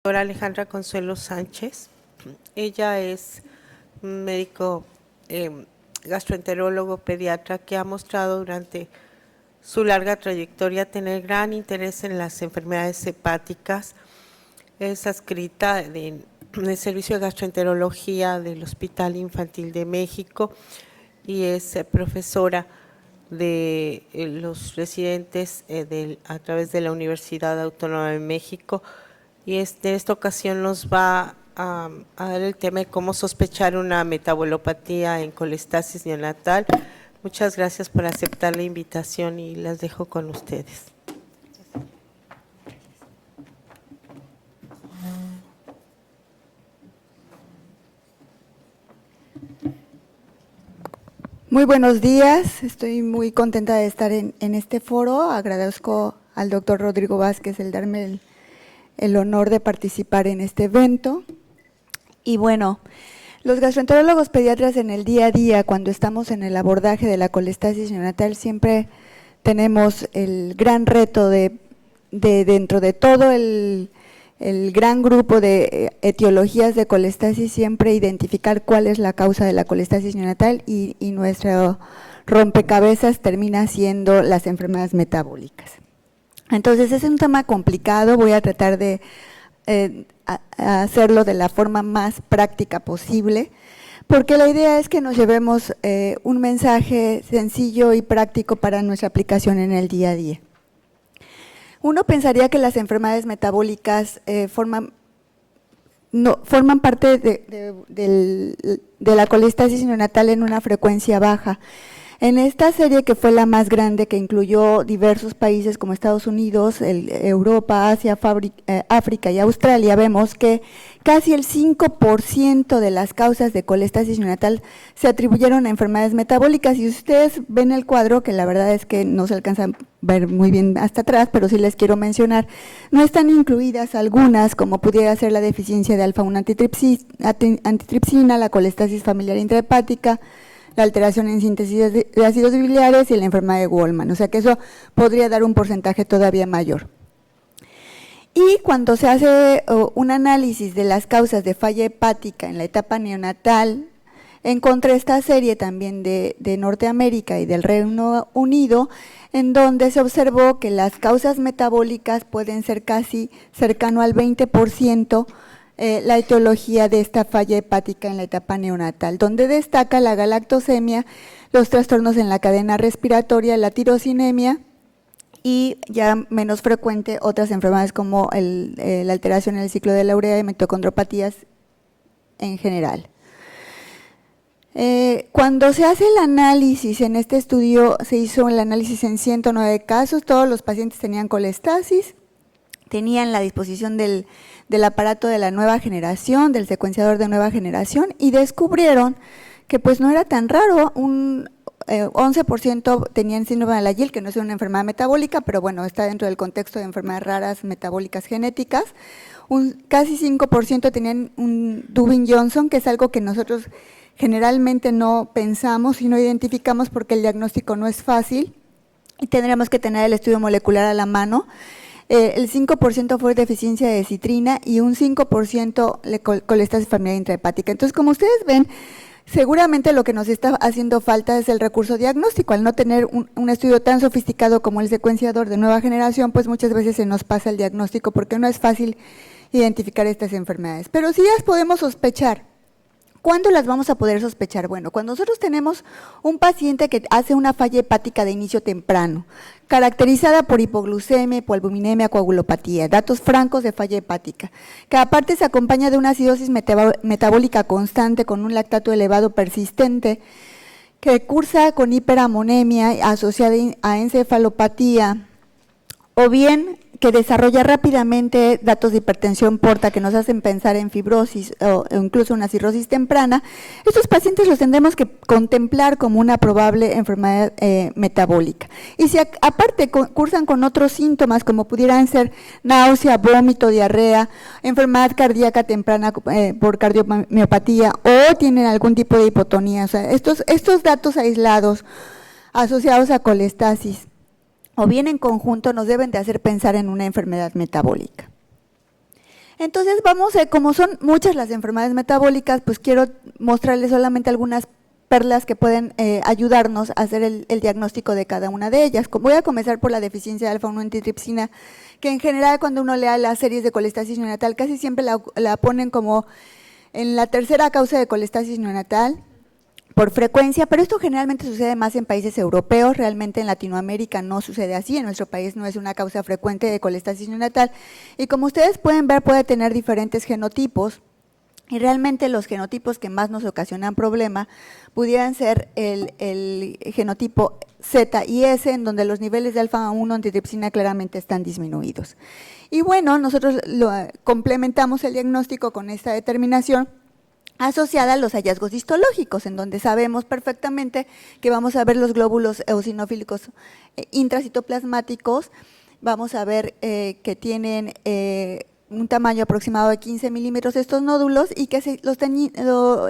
Doctora Alejandra Consuelo Sánchez. Ella es médico gastroenterólogo pediatra que ha mostrado durante su larga trayectoria tener gran interés en las enfermedades hepáticas. Es adscrita en el Servicio de Gastroenterología del Hospital Infantil de México y es profesora de los residentes a través de la Universidad Autónoma de México. Y en esta ocasión nos va a dar el tema de cómo sospechar una metabolopatía en colestasis neonatal. Muchas gracias por aceptar la invitación y las dejo con ustedes. Muy buenos días, estoy muy contenta de estar en este foro. Agradezco al doctor Rodrigo Vázquez el darme el honor de participar en este evento. Y bueno, los gastroenterólogos pediatras en el día a día, cuando estamos en el abordaje de la colestasis neonatal, siempre tenemos el gran reto de dentro de todo el gran grupo de etiologías de colestasis, siempre identificar cuál es la causa de la colestasis neonatal y nuestro rompecabezas termina siendo las enfermedades metabólicas. Entonces es un tema complicado, voy a tratar de hacerlo de la forma más práctica posible, porque la idea es que nos llevemos un mensaje sencillo y práctico para nuestra aplicación en el día a día. Uno pensaría que las enfermedades metabólicas forman parte de la colestasis neonatal en una frecuencia baja. En esta serie, que fue la más grande, que incluyó diversos países como Estados Unidos, Europa, Asia, África y Australia, vemos que casi el 5% de las causas de colestasis neonatal se atribuyeron a enfermedades metabólicas. Y ustedes ven el cuadro, que la verdad es que no se alcanza a ver muy bien hasta atrás, pero sí les quiero mencionar, no están incluidas algunas, como pudiera ser la deficiencia de alfa-1 antitripsina, la colestasis familiar intrahepática, la alteración en síntesis de ácidos biliares y la enfermedad de Wolman, o sea que eso podría dar un porcentaje todavía mayor. Y cuando se hace un análisis de las causas de falla hepática en la etapa neonatal, encontré esta serie también de Norteamérica y del Reino Unido, en donde se observó que las causas metabólicas pueden ser casi cercano al 20%, la etiología de esta falla hepática en la etapa neonatal, donde destaca la galactosemia, los trastornos en la cadena respiratoria, la tirosinemia y ya menos frecuente otras enfermedades como la alteración en el ciclo de la urea y mitocondropatías en general. Cuando se hace el análisis, en este estudio se hizo el análisis en 109 casos, todos los pacientes tenían colestasis, tenían la disposición del aparato de la nueva generación, del secuenciador de nueva generación, y descubrieron que pues no era tan raro, un 11% tenían síndrome de Alagille, que no es una enfermedad metabólica, pero bueno, está dentro del contexto de enfermedades raras metabólicas genéticas, casi 5% tenían un Dubin-Johnson, que es algo que nosotros generalmente no pensamos y no identificamos porque el diagnóstico no es fácil y tendríamos que tener el estudio molecular a la mano. El 5% fue deficiencia de citrina y un 5% colestasis familiar intrahepática. Entonces, como ustedes ven, seguramente lo que nos está haciendo falta es el recurso diagnóstico. Al no tener un estudio tan sofisticado como el secuenciador de nueva generación, pues muchas veces se nos pasa el diagnóstico porque no es fácil identificar estas enfermedades. Pero sí las podemos sospechar. ¿Cuándo las vamos a poder sospechar? Bueno, cuando nosotros tenemos un paciente que hace una falla hepática de inicio temprano, caracterizada por hipoglucemia, hipoalbuminemia, coagulopatía, datos francos de falla hepática, que aparte se acompaña de una acidosis metabólica constante con un lactato elevado persistente, que cursa con hiperamonemia asociada a encefalopatía, o bien que desarrolla rápidamente datos de hipertensión porta que nos hacen pensar en fibrosis o incluso una cirrosis temprana, estos pacientes los tendremos que contemplar como una probable enfermedad metabólica. Y si aparte cursan con otros síntomas como pudieran ser náusea, vómito, diarrea, enfermedad cardíaca temprana por cardiomiopatía o tienen algún tipo de hipotonía, o sea, estos datos aislados asociados a colestasis o bien en conjunto nos deben de hacer pensar en una enfermedad metabólica. Entonces como son muchas las enfermedades metabólicas, pues quiero mostrarles solamente algunas perlas que pueden ayudarnos a hacer el diagnóstico de cada una de ellas. Voy a comenzar por la deficiencia de alfa-1 antitripsina, que en general cuando uno lea las series de colestasis neonatal casi siempre la ponen como en la tercera causa de colestasis neonatal por frecuencia, pero esto generalmente sucede más en países europeos, realmente en Latinoamérica no sucede así, en nuestro país no es una causa frecuente de colestasis neonatal, y como ustedes pueden ver puede tener diferentes genotipos, y realmente los genotipos que más nos ocasionan problema pudieran ser el genotipo Z y S, en donde los niveles de alfa-1 antitripsina claramente están disminuidos. Y bueno, nosotros complementamos el diagnóstico con esta determinación asociada a los hallazgos histológicos, en donde sabemos perfectamente que vamos a ver los glóbulos eosinofílicos intracitoplasmáticos, vamos a ver que tienen un tamaño aproximado de 15 milímetros estos nódulos, y que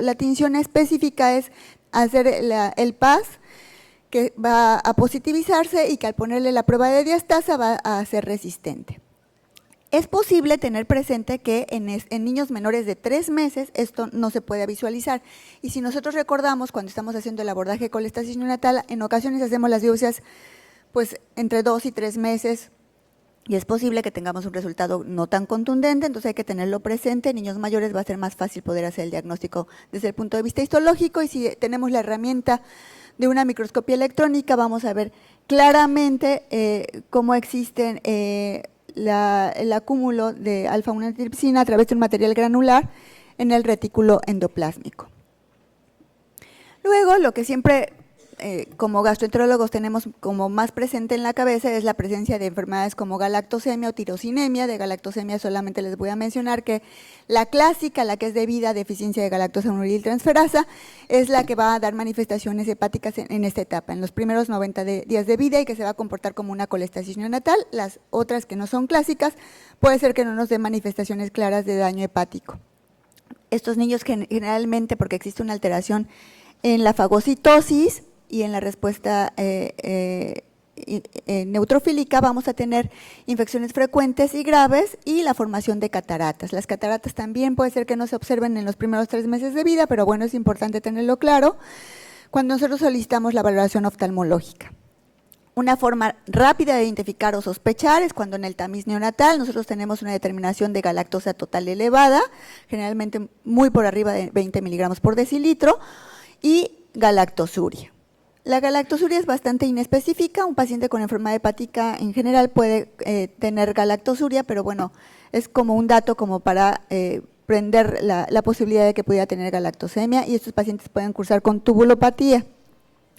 la tinción específica es hacer el PAS, que va a positivizarse y que al ponerle la prueba de diastasa va a ser resistente. Es posible tener presente que en niños menores de 3 meses esto no se puede visualizar, y si nosotros recordamos cuando estamos haciendo el abordaje de colestasis neonatal, en ocasiones hacemos las biopsias pues entre 2 y 3 meses, y es posible que tengamos un resultado no tan contundente, entonces hay que tenerlo presente. En niños mayores va a ser más fácil poder hacer el diagnóstico desde el punto de vista histológico, y si tenemos la herramienta de una microscopía electrónica vamos a ver claramente cómo existen el acúmulo de alfa-1 antitripsina a través de un material granular en el retículo endoplásmico. Luego, lo que siempre como gastroenterólogos tenemos como más presente en la cabeza es la presencia de enfermedades como galactosemia o tirosinemia. De galactosemia solamente les voy a mencionar que la clásica, la que es debida a deficiencia de galactosaminoidil transferasa, es la que va a dar manifestaciones hepáticas en esta etapa, en los primeros 90 días de vida, y que se va a comportar como una colestasis neonatal. Las otras que no son clásicas, puede ser que no nos den manifestaciones claras de daño hepático. Estos niños generalmente, porque existe una alteración en la fagocitosis y en la respuesta neutrofílica, vamos a tener infecciones frecuentes y graves y la formación de cataratas. Las cataratas también puede ser que no se observen en los primeros 3 meses de vida, pero bueno, es importante tenerlo claro cuando nosotros solicitamos la valoración oftalmológica. Una forma rápida de identificar o sospechar es cuando en el tamiz neonatal nosotros tenemos una determinación de galactosa total elevada, generalmente muy por arriba de 20 miligramos por decilitro, y galactosuria. La galactosuria es bastante inespecífica. Un paciente con enfermedad hepática en general puede tener galactosuria, pero bueno, es como un dato como para prender la posibilidad de que pudiera tener galactosemia, y estos pacientes pueden cursar con tubulopatía.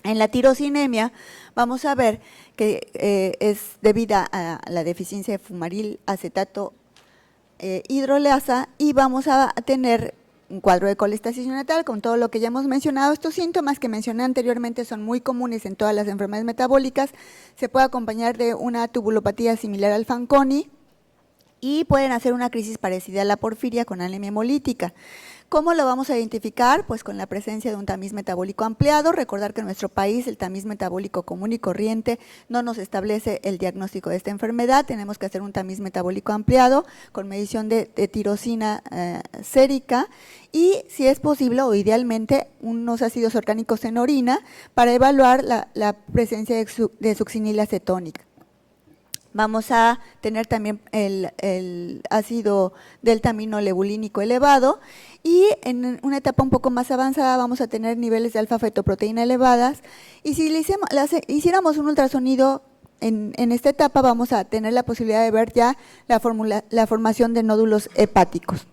En la tirosinemia vamos a ver que es debida a la deficiencia de fumaril acetato hidrolasa, y vamos a tener un cuadro de colestasis neonatal con todo lo que ya hemos mencionado. Estos síntomas que mencioné anteriormente son muy comunes en todas las enfermedades metabólicas. Se puede acompañar de una tubulopatía similar al Fanconi y pueden hacer una crisis parecida a la porfiria con anemia hemolítica. ¿Cómo lo vamos a identificar? Pues con la presencia de un tamiz metabólico ampliado. Recordar que en nuestro país el tamiz metabólico común y corriente no nos establece el diagnóstico de esta enfermedad. Tenemos que hacer un tamiz metabólico ampliado con medición de tirosina sérica, y si es posible o idealmente unos ácidos orgánicos en orina para evaluar la presencia de succinila cetónica. Vamos a tener también el ácido delta-aminolebulínico elevado, y en una etapa un poco más avanzada vamos a tener niveles de alfa-fetoproteína elevadas, y si hiciéramos un ultrasonido en esta etapa vamos a tener la posibilidad de ver ya la formación de nódulos hepáticos,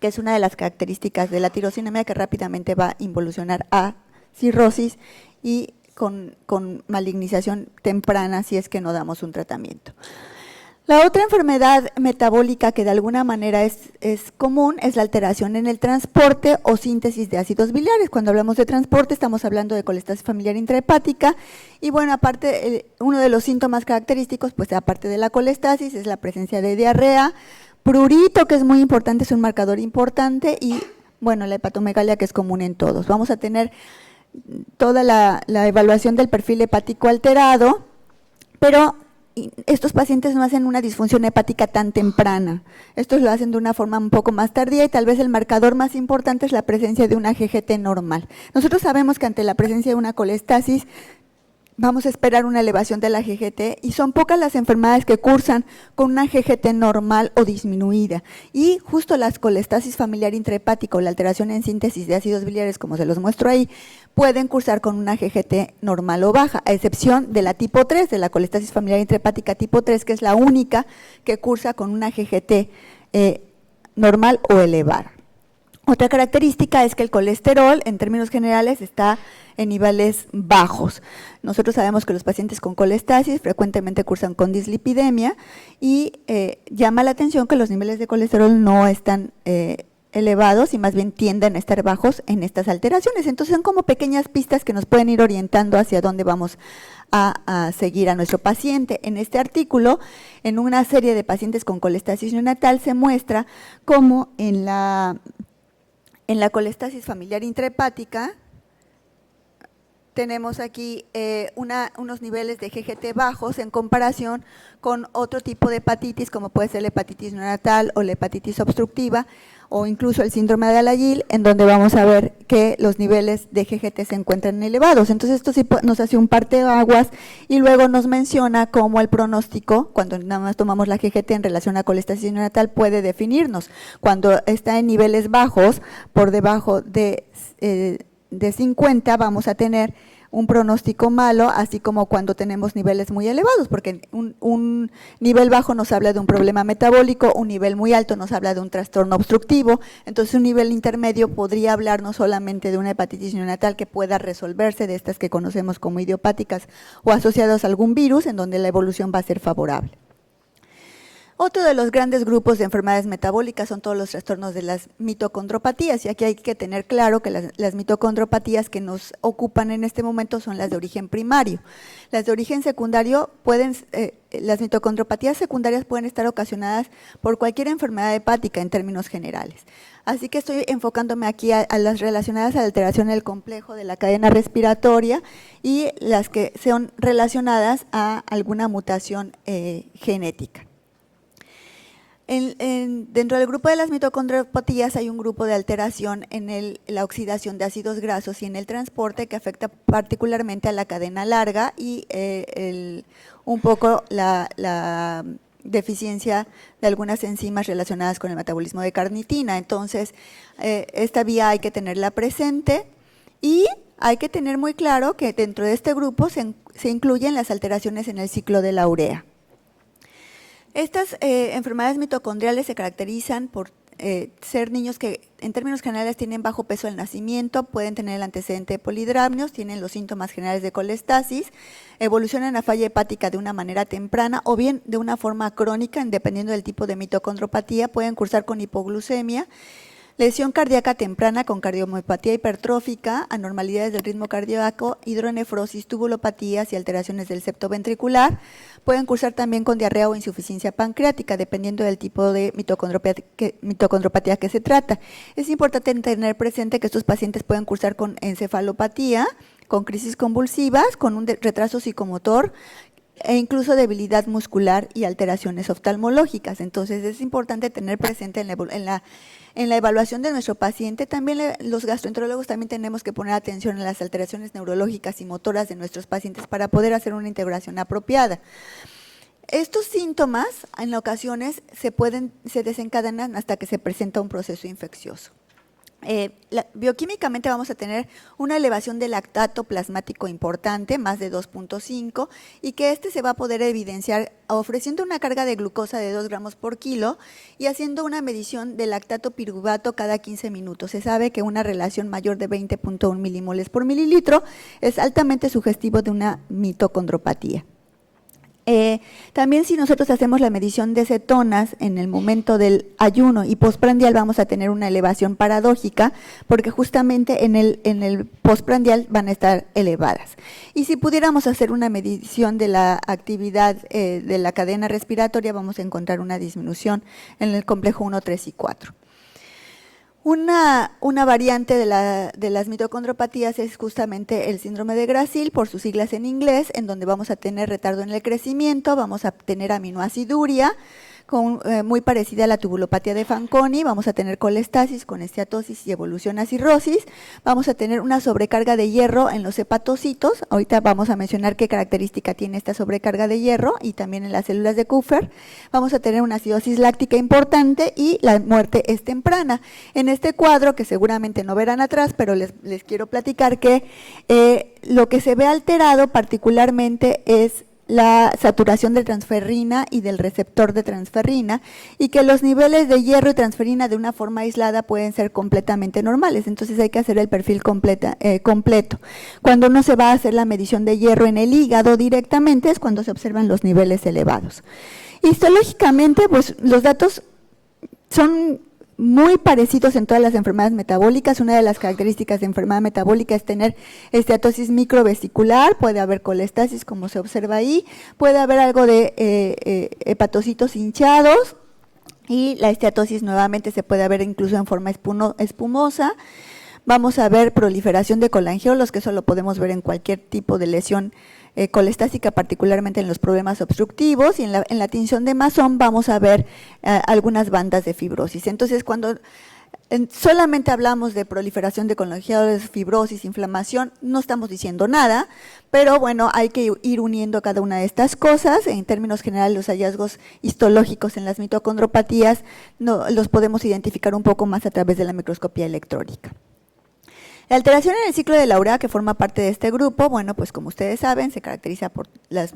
que es una de las características de la tirosinemia, que rápidamente va a involucionar a cirrosis y con malignización temprana si es que no damos un tratamiento. La otra enfermedad metabólica que de alguna manera es común es la alteración en el transporte o síntesis de ácidos biliares. Cuando hablamos de transporte estamos hablando de colestasis familiar intrahepática, y bueno, aparte uno de los síntomas característicos, pues aparte de la colestasis, es la presencia de diarrea, prurito, que es muy importante, es un marcador importante, y bueno, la hepatomegalia, que es común en todos. Vamos a tener toda la evaluación del perfil hepático alterado, pero estos pacientes no hacen una disfunción hepática tan temprana. Estos lo hacen de una forma un poco más tardía y tal vez el marcador más importante es la presencia de una GGT normal. Nosotros sabemos que ante la presencia de una colestasis vamos a esperar una elevación de la GGT y son pocas las enfermedades que cursan con una GGT normal o disminuida. Y justo las colestasis familiar intrahepática o la alteración en síntesis de ácidos biliares, como se los muestro ahí, pueden cursar con una GGT normal o baja, a excepción de la tipo 3, de la colestasis familiar intrahepática tipo 3, que es la única que cursa con una GGT normal o elevada. Otra característica es que el colesterol, en términos generales, está en niveles bajos. Nosotros sabemos que los pacientes con colestasis frecuentemente cursan con dislipidemia y llama la atención que los niveles de colesterol no están elevados y más bien tienden a estar bajos en estas alteraciones. Entonces son como pequeñas pistas que nos pueden ir orientando hacia dónde vamos a seguir a nuestro paciente. En este artículo, en una serie de pacientes con colestasis neonatal, se muestra cómo en la colestasis familiar intrahepática tenemos aquí unos niveles de GGT bajos en comparación con otro tipo de hepatitis, como puede ser la hepatitis neonatal o la hepatitis obstructiva, o incluso el síndrome de Alagille, en donde vamos a ver que los niveles de GGT se encuentran elevados. Entonces esto sí nos hace un parteaguas y luego nos menciona cómo el pronóstico, cuando nada más tomamos la GGT en relación a colestasis neonatal, puede definirnos. Cuando está en niveles bajos, por debajo de 50, vamos a tener un pronóstico malo, así como cuando tenemos niveles muy elevados, porque un nivel bajo nos habla de un problema metabólico, un nivel muy alto nos habla de un trastorno obstructivo, entonces un nivel intermedio podría hablarnos solamente de una hepatitis neonatal que pueda resolverse, de estas que conocemos como idiopáticas o asociadas a algún virus, en donde la evolución va a ser favorable. Otro de los grandes grupos de enfermedades metabólicas son todos los trastornos de las mitocondropatías, y aquí hay que tener claro que las mitocondropatías que nos ocupan en este momento son las de origen primario. Las de origen secundario las mitocondropatías secundarias pueden estar ocasionadas por cualquier enfermedad hepática en términos generales. Así que estoy enfocándome aquí a las relacionadas a la alteración del complejo de la cadena respiratoria y las que son relacionadas a alguna mutación genética. Dentro del grupo de las mitocondropatías hay un grupo de alteración en la oxidación de ácidos grasos y en el transporte que afecta particularmente a la cadena larga y un poco la deficiencia de algunas enzimas relacionadas con el metabolismo de carnitina. Entonces, esta vía hay que tenerla presente y hay que tener muy claro que dentro de este grupo se incluyen las alteraciones en el ciclo de la urea. Estas enfermedades mitocondriales se caracterizan por ser niños que en términos generales tienen bajo peso al nacimiento, pueden tener el antecedente de polidramnios, tienen los síntomas generales de colestasis, evolucionan a falla hepática de una manera temprana o bien de una forma crónica, dependiendo del tipo de mitocondropatía, pueden cursar con hipoglucemia, lesión cardíaca temprana con cardiomiopatía hipertrófica, anormalidades del ritmo cardíaco, hidronefrosis, tubulopatías y alteraciones del septo ventricular. Pueden cursar también con diarrea o insuficiencia pancreática, dependiendo del tipo de mitocondropatía que se trata. Es importante tener presente que estos pacientes pueden cursar con encefalopatía, con crisis convulsivas, con un retraso psicomotor, e incluso debilidad muscular y alteraciones oftalmológicas. Entonces es importante tener presente en la evaluación de nuestro paciente, también los gastroenterólogos también tenemos que poner atención en las alteraciones neurológicas y motoras de nuestros pacientes para poder hacer una integración apropiada. Estos síntomas en ocasiones se desencadenan hasta que se presenta un proceso infeccioso. Bioquímicamente vamos a tener una elevación del lactato plasmático importante, más de 2.5, y que se va a poder evidenciar ofreciendo una carga de glucosa de 2 gramos por kilo y haciendo una medición del lactato piruvato cada 15 minutos. Se sabe que una relación mayor de 20.1 milimoles por mililitro es altamente sugestivo de una mitocondropatía. También si nosotros hacemos la medición de cetonas en el momento del ayuno y postprandial vamos a tener una elevación paradójica porque justamente en el postprandial van a estar elevadas. Y si pudiéramos hacer una medición de la actividad de la cadena respiratoria vamos a encontrar una disminución en el complejo 1, 3 y 4. Una variante de las mitocondropatías es justamente el síndrome de Gracil, por sus siglas en inglés, en donde vamos a tener retardo en el crecimiento, vamos a tener aminoaciduria, muy parecida a la tubulopatía de Fanconi, vamos a tener colestasis con esteatosis y evolución a cirrosis, vamos a tener una sobrecarga de hierro en los hepatocitos, ahorita vamos a mencionar qué característica tiene esta sobrecarga de hierro y también en las células de Kupffer, vamos a tener una acidosis láctica importante y la muerte es temprana. En este cuadro, que seguramente no verán atrás, pero les quiero platicar que lo que se ve alterado particularmente es la saturación de transferrina y del receptor de transferrina y que los niveles de hierro y transferina de una forma aislada pueden ser completamente normales, entonces hay que hacer el perfil completo. Cuando no se va a hacer la medición de hierro en el hígado directamente es cuando se observan los niveles elevados. Histológicamente, pues los datos son muy parecidos en todas las enfermedades metabólicas. Una de las características de enfermedad metabólica es tener esteatosis microvesicular, puede haber colestasis como se observa ahí, puede haber algo de hepatocitos hinchados y la esteatosis nuevamente se puede ver incluso en forma espumosa. Vamos a ver proliferación de colangiolos, que eso lo podemos ver en cualquier tipo de lesión colestásica, particularmente en los problemas obstructivos, y en la tinción de Masson vamos a ver algunas bandas de fibrosis. Entonces, cuando solamente hablamos de proliferación de colangiolos, fibrosis, inflamación, no estamos diciendo nada, pero bueno, hay que ir uniendo cada una de estas cosas. En términos generales, los hallazgos histológicos en las mitocondropatías los podemos identificar un poco más a través de la microscopía electrónica. La alteración en el ciclo de la urea, que forma parte de este grupo, bueno, pues como ustedes saben, se caracteriza por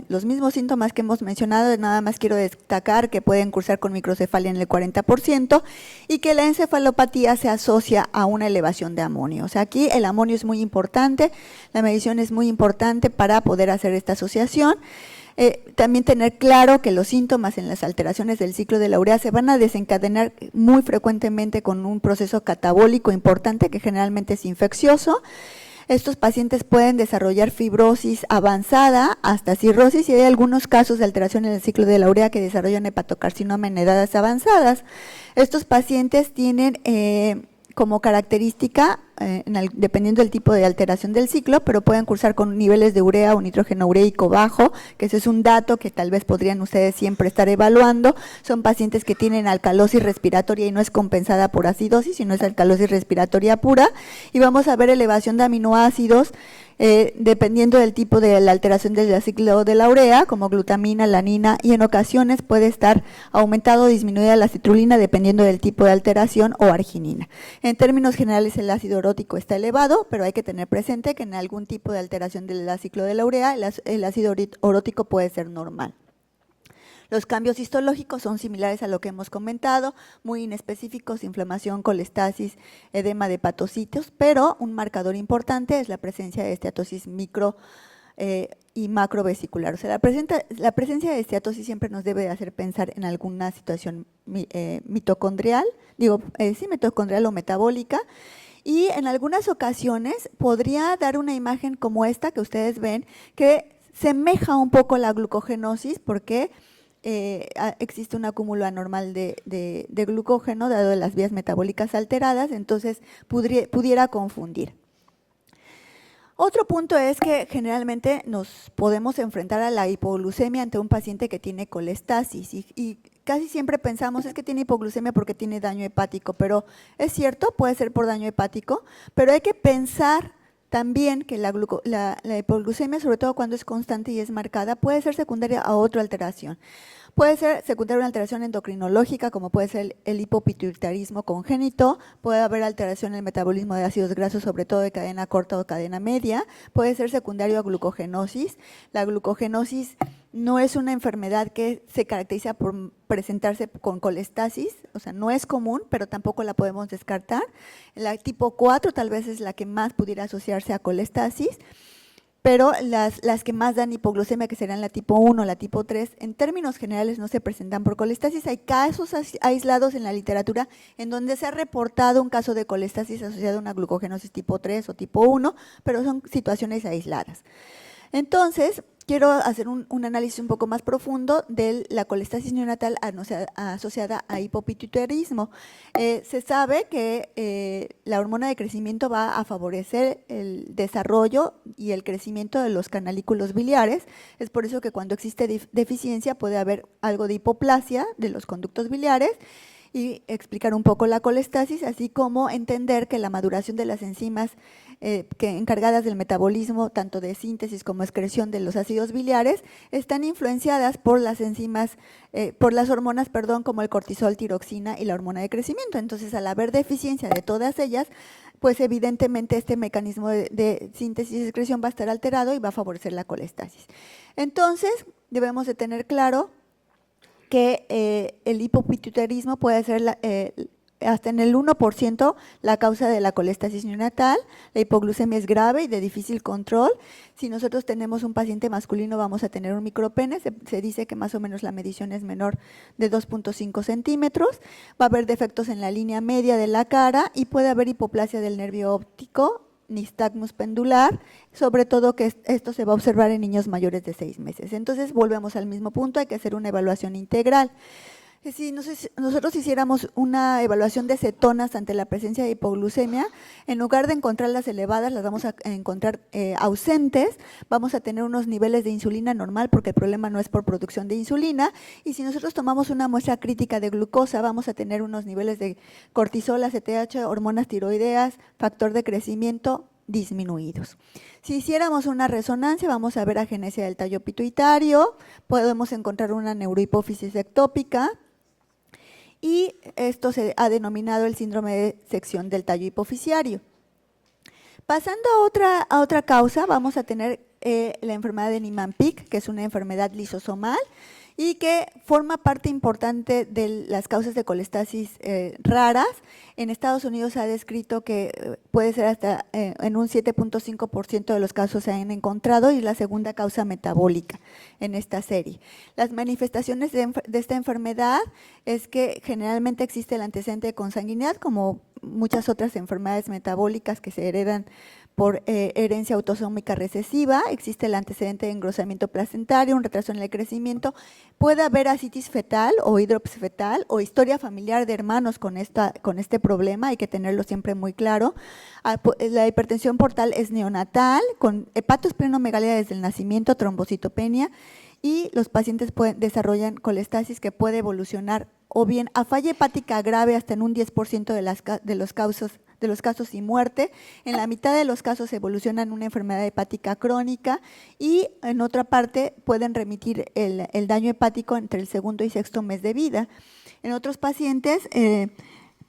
los mismos síntomas que hemos mencionado. Nada más quiero destacar que pueden cursar con microcefalia en el 40% y que la encefalopatía se asocia a una elevación de amonio. O sea, aquí el amonio es muy importante, la medición es muy importante para poder hacer esta asociación. También tener claro que los síntomas en las alteraciones del ciclo de la urea se van a desencadenar muy frecuentemente con un proceso catabólico importante que generalmente es infeccioso. Estos pacientes pueden desarrollar fibrosis avanzada hasta cirrosis y hay algunos casos de alteración en el ciclo de la urea que desarrollan hepatocarcinoma en edades avanzadas. Estos pacientes tienen como característica, dependiendo del tipo de alteración del ciclo, pero pueden cursar con niveles de urea o nitrógeno ureico bajo, que ese es un dato que tal vez podrían ustedes siempre estar evaluando. Son pacientes que tienen alcalosis respiratoria y no es compensada por acidosis, sino es alcalosis respiratoria pura, y vamos a ver elevación de aminoácidos dependiendo del tipo de la alteración del ciclo de la urea, como glutamina, alanina, y en ocasiones puede estar aumentado o disminuida la citrulina dependiendo del tipo de alteración, o arginina. En términos generales, el ácido orótico está elevado, pero hay que tener presente que en algún tipo de alteración del ciclo de la urea, el ácido orótico puede ser normal. Los cambios histológicos son similares a lo que hemos comentado, muy inespecíficos: inflamación, colestasis, edema de hepatocitos, pero un marcador importante es la presencia de esteatosis micro y macrovesicular. O sea, la presencia de esteatosis siempre nos debe hacer pensar en alguna situación mitocondrial, mitocondrial o metabólica, y en algunas ocasiones podría dar una imagen como esta que ustedes ven, que semeja un poco la glucogenosis, porque existe un acúmulo anormal de glucógeno dado las vías metabólicas alteradas, entonces pudiera confundir. Otro punto es que generalmente nos podemos enfrentar a la hipoglucemia ante un paciente que tiene colestasis y casi siempre pensamos es que tiene hipoglucemia porque tiene daño hepático, pero es cierto, puede ser por daño hepático, pero hay que pensar también que la hipoglucemia, sobre todo cuando es constante y es marcada, puede ser secundaria a otra alteración. Puede ser secundaria a una alteración endocrinológica, como puede ser el hipopituitarismo congénito, puede haber alteración en el metabolismo de ácidos grasos, sobre todo de cadena corta o cadena media, puede ser secundario a glucogenosis. La glucogenosis no es una enfermedad que se caracteriza por presentarse con colestasis, o sea, no es común, pero tampoco la podemos descartar. La tipo 4 tal vez es la que más pudiera asociarse a colestasis, pero las que más dan hipoglucemia, que serán la tipo 1, la tipo 3, en términos generales no se presentan por colestasis. Hay casos aislados en la literatura en donde se ha reportado un caso de colestasis asociado a una glucogenosis tipo 3 o tipo 1, pero son situaciones aisladas. Entonces, quiero hacer un análisis un poco más profundo de la colestasis neonatal asociada a hipopituitarismo. Se sabe que la hormona de crecimiento va a favorecer el desarrollo y el crecimiento de los canalículos biliares. Es por eso que cuando existe deficiencia puede haber algo de hipoplasia de los conductos biliares, y explicar un poco la colestasis, así como entender que la maduración de las enzimas encargadas del metabolismo, tanto de síntesis como excreción de los ácidos biliares, están influenciadas por las enzimas, por las hormonas, como el cortisol, tiroxina y la hormona de crecimiento. Entonces, al haber deficiencia de todas ellas, pues evidentemente este mecanismo de síntesis y excreción va a estar alterado y va a favorecer la colestasis. Entonces, debemos de tener claro que el hipopituitarismo puede ser hasta en el 1% la causa de la colestasis neonatal. La hipoglucemia es grave y de difícil control. Si nosotros tenemos un paciente masculino, vamos a tener un micropene. Se dice que más o menos la medición es menor de 2.5 centímetros. Va a haber defectos en la línea media de la cara y puede haber hipoplasia del nervio óptico, nistagmus pendular, sobre todo que esto se va a observar en niños mayores de 6 meses. Entonces, volvemos al mismo punto, hay que hacer una evaluación integral. Si nosotros hiciéramos una evaluación de cetonas ante la presencia de hipoglucemia, en lugar de encontrarlas elevadas, las vamos a encontrar ausentes, vamos a tener unos niveles de insulina normal, porque el problema no es por producción de insulina, y si nosotros tomamos una muestra crítica de glucosa, vamos a tener unos niveles de cortisol, ACTH, hormonas tiroideas, factor de crecimiento disminuidos. Si hiciéramos una resonancia, vamos a ver agenesia del tallo pituitario, podemos encontrar una neurohipófisis ectópica, y esto se ha denominado el síndrome de sección del tallo hipofisiario. Pasando a otra causa, vamos a tener la enfermedad de Niemann-Pick, que es una enfermedad lisosomal y que forma parte importante de las causas de colestasis raras. En Estados Unidos se ha descrito que puede ser hasta en un 7.5% de los casos se han encontrado, y es la segunda causa metabólica en esta serie. Las manifestaciones de esta enfermedad es que generalmente existe el antecedente de consanguinidad, como muchas otras enfermedades metabólicas que se heredan por herencia autosómica recesiva. Existe el antecedente de engrosamiento placentario, un retraso en el crecimiento, puede haber ascitis fetal o hidrops fetal o historia familiar de hermanos con este problema, hay que tenerlo siempre muy claro. La hipertensión portal es neonatal, con hepatosplenomegalia desde el nacimiento, trombocitopenia, y los pacientes desarrollan colestasis que puede evolucionar o bien a falla hepática grave hasta en un 10% de los casos y muerte. En la mitad de los casos evolucionan una enfermedad hepática crónica, y en otra parte pueden remitir el daño hepático entre el segundo y sexto mes de vida. En otros pacientes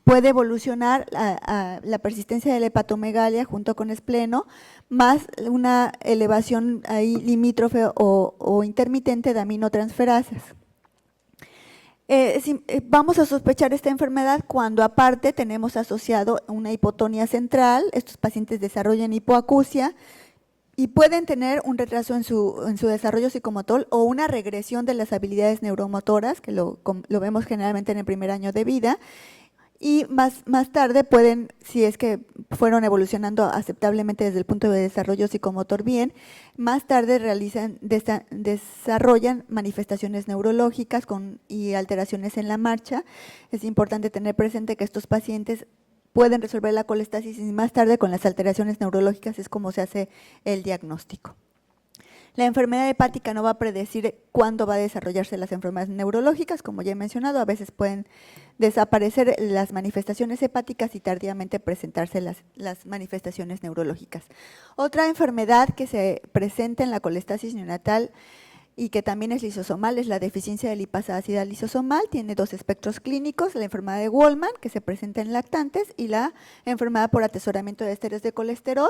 puede evolucionar la persistencia de la hepatomegalia junto con espleno, más una elevación ahí limítrofe o intermitente de aminotransferasas. Vamos a sospechar esta enfermedad cuando aparte tenemos asociado una hipotonía central. Estos pacientes desarrollan hipoacusia y pueden tener un retraso en su desarrollo psicomotor o una regresión de las habilidades neuromotoras, que lo vemos generalmente en el primer año de vida, y más tarde pueden, si es que fueron evolucionando aceptablemente desde el punto de desarrollo psicomotor bien, más tarde desarrollan manifestaciones neurológicas y alteraciones en la marcha. Es importante tener presente que estos pacientes pueden resolver la colestasis y más tarde con las alteraciones neurológicas es como se hace el diagnóstico. La enfermedad hepática no va a predecir cuándo va a desarrollarse las enfermedades neurológicas, como ya he mencionado, a veces pueden desaparecer las manifestaciones hepáticas y tardíamente presentarse las manifestaciones neurológicas. Otra enfermedad que se presenta en la colestasis neonatal y que también es lisosomal es la deficiencia de lipasa ácida lisosomal. Tiene dos espectros clínicos: la enfermedad de Wolman, que se presenta en lactantes, y la enfermedad por atesoramiento de estéreos de colesterol.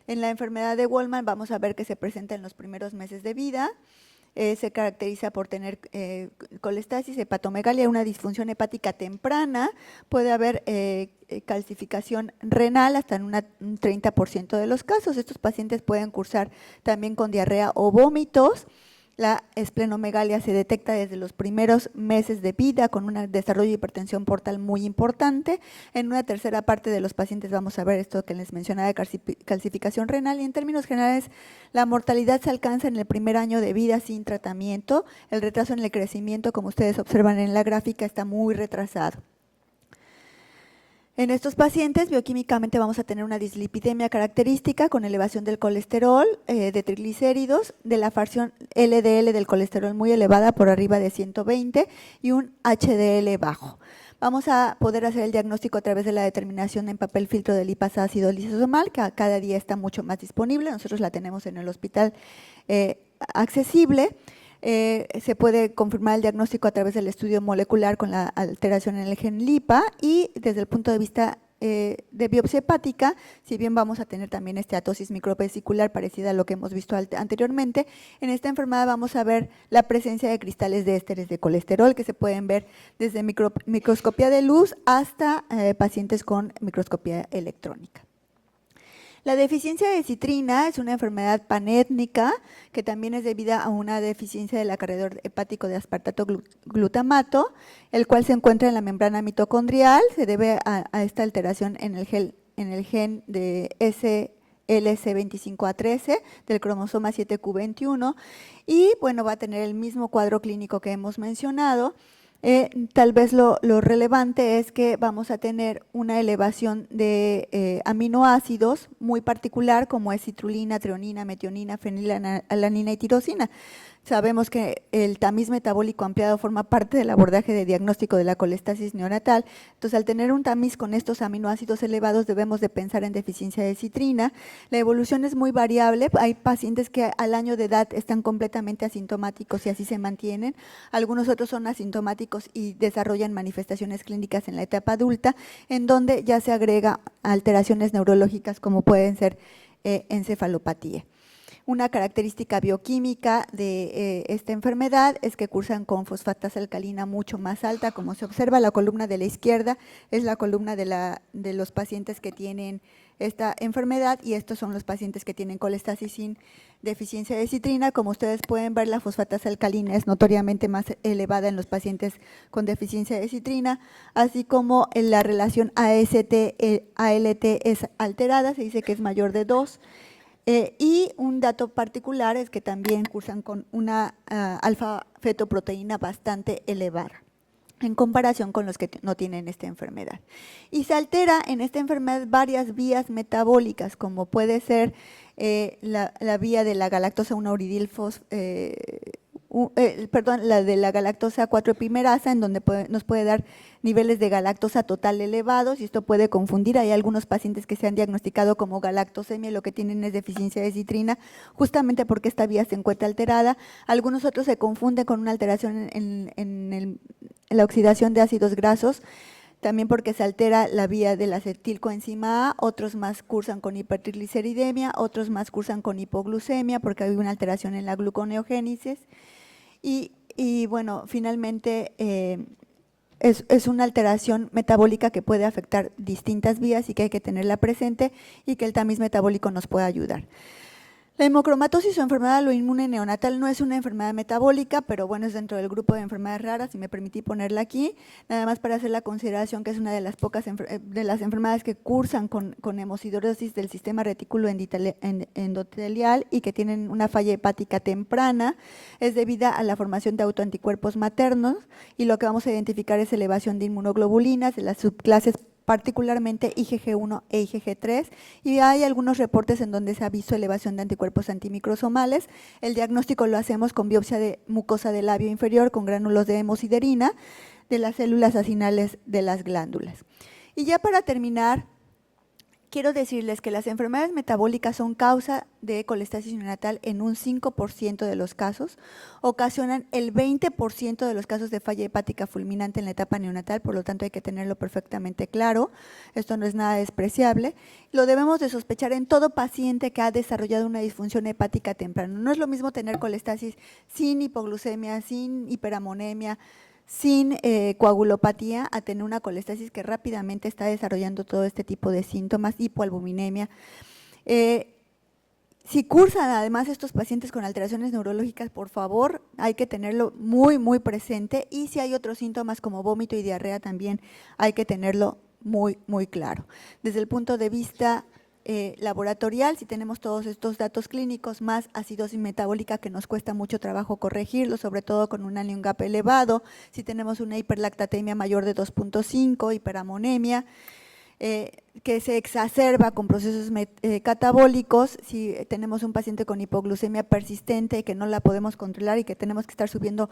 En la enfermedad de Wolman vamos a ver que se presenta en los primeros meses de vida. Se caracteriza por tener colestasis, hepatomegalia, una disfunción hepática temprana. Puede haber calcificación renal hasta en un 30% de los casos. Estos pacientes pueden cursar también con diarrea o vómitos. La esplenomegalia se detecta desde los primeros meses de vida con un desarrollo de hipertensión portal muy importante. En una tercera parte de los pacientes vamos a ver esto que les mencionaba de calcificación renal, y en términos generales la mortalidad se alcanza en el primer año de vida sin tratamiento. El retraso en el crecimiento, como ustedes observan en la gráfica, está muy retrasado. En estos pacientes bioquímicamente vamos a tener una dislipidemia característica con elevación del colesterol, de triglicéridos, de la fracción LDL del colesterol muy elevada por arriba de 120 y un HDL bajo. Vamos a poder hacer el diagnóstico a través de la determinación en papel filtro de lipasa ácido lisosomal, que cada día está mucho más disponible. Nosotros la tenemos en el hospital accesible. Se puede confirmar el diagnóstico a través del estudio molecular con la alteración en el gen LIPA, y desde el punto de vista de biopsia hepática, si bien vamos a tener también esteatosis microvesicular parecida a lo que hemos visto anteriormente, en esta enfermedad vamos a ver la presencia de cristales de ésteres de colesterol que se pueden ver desde microscopía de luz hasta pacientes con microscopía electrónica. La deficiencia de citrina es una enfermedad panétnica que también es debida a una deficiencia del acarreador hepático de aspartato glutamato, el cual se encuentra en la membrana mitocondrial. Se debe a esta alteración en el gen de SLC25A13 del cromosoma 7q21, y bueno, va a tener el mismo cuadro clínico que hemos mencionado. Tal vez lo relevante es que vamos a tener una elevación de aminoácidos muy particular, como es citrulina, treonina, metionina, fenilalanina y tirosina. Sabemos que el tamiz metabólico ampliado forma parte del abordaje de diagnóstico de la colestasis neonatal. Entonces, al tener un tamiz con estos aminoácidos elevados, debemos de pensar en deficiencia de citrina. La evolución es muy variable. Hay pacientes que al año de edad están completamente asintomáticos y así se mantienen. Algunos otros son asintomáticos y desarrollan manifestaciones clínicas en la etapa adulta, en donde ya se agrega alteraciones neurológicas como pueden ser encefalopatía. Una característica bioquímica de esta enfermedad es que cursan con fosfatasa alcalina mucho más alta. Como se observa, la columna de la izquierda es la columna de los pacientes que tienen esta enfermedad, y estos son los pacientes que tienen colestasis sin deficiencia de citrina. Como ustedes pueden ver, la fosfatasa alcalina es notoriamente más elevada en los pacientes con deficiencia de citrina, así como en la relación AST-ALT es alterada, se dice que es mayor de 2. Y un dato particular es que también cursan con una alfa-fetoproteína bastante elevada en comparación con los que no tienen esta enfermedad. Y se altera en esta enfermedad varias vías metabólicas, como puede ser la vía de la galactosa 1-uridil la de la galactosa 4-epimerasa, en donde nos puede dar niveles de galactosa total elevados, y esto puede confundir. Hay algunos pacientes que se han diagnosticado como galactosemia y lo que tienen es deficiencia de citrina, justamente porque esta vía se encuentra alterada. Algunos otros se confunden con una alteración en la oxidación de ácidos grasos, también porque se altera la vía de la acetilcoenzima A. Otros más cursan con hipertrigliceridemia, otros más cursan con hipoglucemia porque hay una alteración en la gluconeogénesis. Y bueno, finalmente es una alteración metabólica que puede afectar distintas vías y que hay que tenerla presente, y que el tamiz metabólico nos puede ayudar. La hemocromatosis o enfermedad autoinmune neonatal no es una enfermedad metabólica, pero bueno, es dentro del grupo de enfermedades raras, y me permití ponerla aquí, nada más para hacer la consideración que es una de las pocas de las enfermedades que cursan con hemosiderosis del sistema retículo endotelial y que tienen una falla hepática temprana. Es debida a la formación de autoanticuerpos maternos, y lo que vamos a identificar es elevación de inmunoglobulinas de las subclases particularmente IgG1 e IgG3, y hay algunos reportes en donde se ha visto elevación de anticuerpos antimicrosomales. El diagnóstico lo hacemos con biopsia de mucosa del labio inferior con gránulos de hemosiderina de las células acinales de las glándulas. Y ya para terminar, quiero decirles que las enfermedades metabólicas son causa de colestasis neonatal en un 5% de los casos, ocasionan el 20% de los casos de falla hepática fulminante en la etapa neonatal, por lo tanto hay que tenerlo perfectamente claro, esto no es nada despreciable. Lo debemos de sospechar en todo paciente que ha desarrollado una disfunción hepática temprana. No es lo mismo tener colestasis sin hipoglucemia, sin hiperamonemia, sin coagulopatía, a tener una colestasis que rápidamente está desarrollando todo este tipo de síntomas, hipoalbuminemia. Si cursan además estos pacientes con alteraciones neurológicas, por favor, hay que tenerlo muy, muy presente. Y si hay otros síntomas como vómito y diarrea, también hay que tenerlo muy, muy claro. Desde el punto de vista laboratorial, si tenemos todos estos datos clínicos, más acidosis metabólica que nos cuesta mucho trabajo corregirlo, sobre todo con un anion gap elevado, si tenemos una hiperlactatemia mayor de 2.5, hiperamonemia, que se exacerba con procesos catabólicos, si tenemos un paciente con hipoglucemia persistente que no la podemos controlar y que tenemos que estar subiendo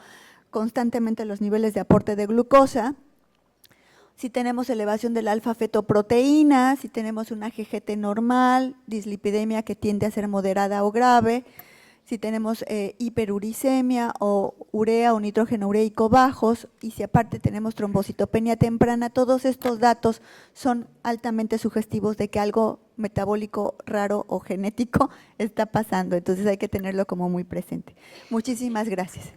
constantemente los niveles de aporte de glucosa, si tenemos elevación de la alfa-fetoproteína, si tenemos una GGT normal, dislipidemia que tiende a ser moderada o grave, si tenemos hiperuricemia o urea o nitrógeno ureico bajos, y si aparte tenemos trombocitopenia temprana, todos estos datos son altamente sugestivos de que algo metabólico raro o genético está pasando, entonces hay que tenerlo como muy presente. Muchísimas gracias.